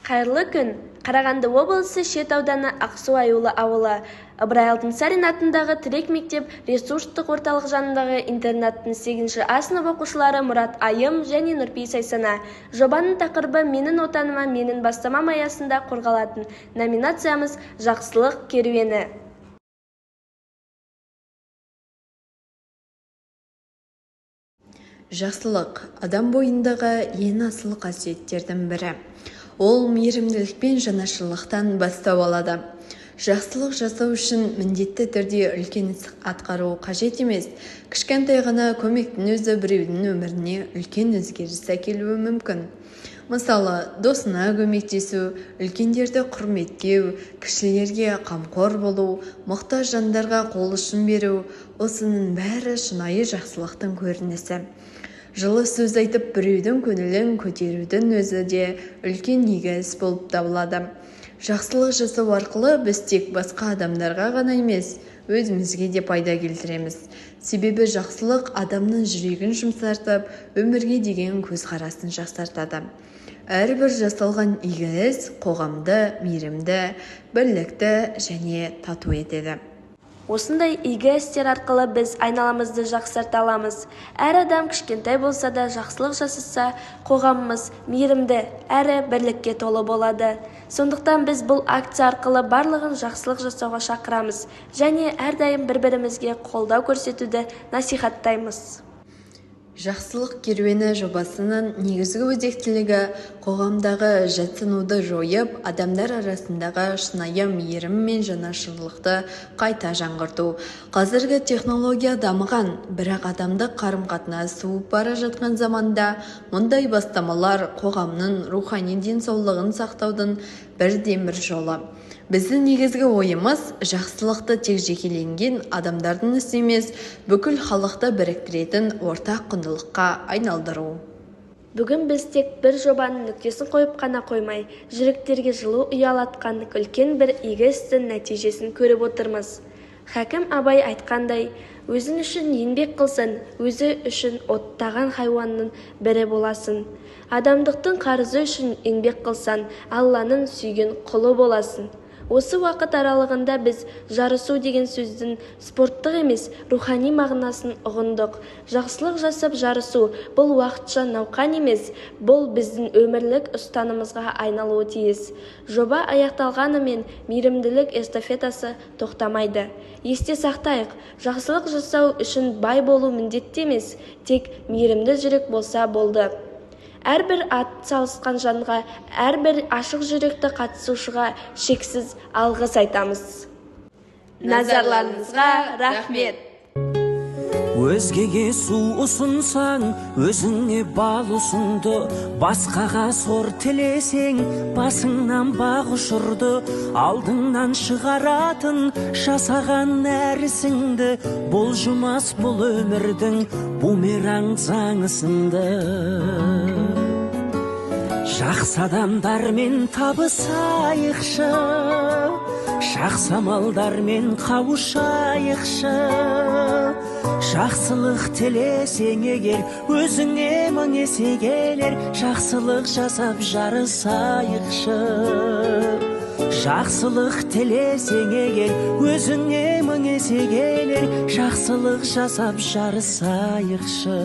Қайырлы күн. Қарағанды облысы Шет ауданы Ақсу Аюлы ауылы. Ыбырай Алтынсарин атындағы Тірек мектеп ресурстық орталық жанындағы интернаттың 8-ші А сынып оқушылары Мұрат Айым және Нұрпей Сайсана. Жобаның тақырыбы «Менің отаныма, менің бастамам» аясында қорғалатын номинациямыз «Жақсылық керуені». Жақсылық адам бойындағы ең асыл қасиеттердің бірі. Ол мейірімділік пен жанашырлықтан бастау алады. Жақсылық жасау үшін міндетті түрде үлкен іс атқару қажет емес. Кішкентай ғана көмектің өзі біреудің өміріне үлкен өзгеріс әкелуі мүмкін. Мысалы, досына көмектесу, үлкендерді құрметтеу, кішілерге қамқор болу, мұқтаж жандарға қол ұшын беру, осының бәрі шынайы жақсылықтың көрінісі. Жылы сөз айтып біреудің көңілін көтерудің өзі де үлкен игі іс болып табылады. Жақсылық жасау арқылы біз тек басқа адамдарға ғана емес, өзімізге де пайда келтіреміз. Себебі жақсылық адамның жүрегін жұмсартып, өмірге деген көзқарасын жақсартады. Әрбір жасалған игі іс қоғамды мейірімді, бірлікті және тату етеді. Осындай игі істер арқылы біз айналамызды жақсарта аламыз. Әр адам кішкентай болса да жақсылық жасаса, қоғамымыз мейірімді әрі бірлікке толы болады. Сондықтан біз бұл акция арқылы барлығын жақсылық жасауға шақырамыз және әрдайым бір-бірімізге қолдау көрсетуді насихаттаймыз. Жақсылық керуені жобасының негізгі өзектілігі қоғамдағы жатсынуды жойып, адамдар арасындағы шынайы мейірім мен жанашырлықты қайта жаңғырту. Қазіргі технология дамыған, бірақ адамдық қарым-қатынас суып бара жатқан заманда мұндай бастамалар қоғамның рухани денсаулығын сақтаудың бірден-бір жолы. Біздің негізгі ойымыз жақсылықты тек жекеленген адамдардың ісі емес, бүкіл халықты біріктіретін ортақ құндылыққа айналдыру. Бүгін біз тек бір жобаның нүктесін қойып қана қоймай, жүректерге жылу ұялатқан үлкен бір игі істің нәтижесін көріп отырмыз. Хәкім Абай айтқандай, өзің үшін еңбек қылсын, өзі үшін оттаған хайуанның бірі боласын. Адамдықтың қарызы үшін еңбек қылсан, Алланың сүйген құлы боласын. Осы уақыт аралығында біз жарысу деген сөздің спорттық емес, рухани мағынасын ұғындық. Жақсылық жасап жарысу бұл уақытша науқан емес, бұл біздің өмірлік ұстанымызға айналуы тиіс. Жоба аяқталғанымен мейірімділік эстафетасы тоқтамайды. Есте сақтайық, жақсылық жасау үшін бай болу міндетті емес, тек мейірімді жүрек болса болды. Әрбір ат салысқан жанға, әрбір ашық жүректі қатысушыға шексіз алғыс айтамыз. Назарларыңызға рахмет. Өзгеге су ұсынсаң, өзіңе бал ұсынды, басқаға сор тілесең, басыңнан бақ ұшырды, алдыңнан шығаратын жасаған әр ісіңді, бұлжымас бұл өмірдің бумеранг заңы сынды. Жақсы адамдармен табысайықшы, жақсы амалдармен қауышайықшы. Жақсылық тілесең егер, өзіңе мың есе келер, жақсылық жасап жарысайықшы. Жақсылық тілесең егер, өзіңе мың есе келер, жақсылық жасап жарысайықшы.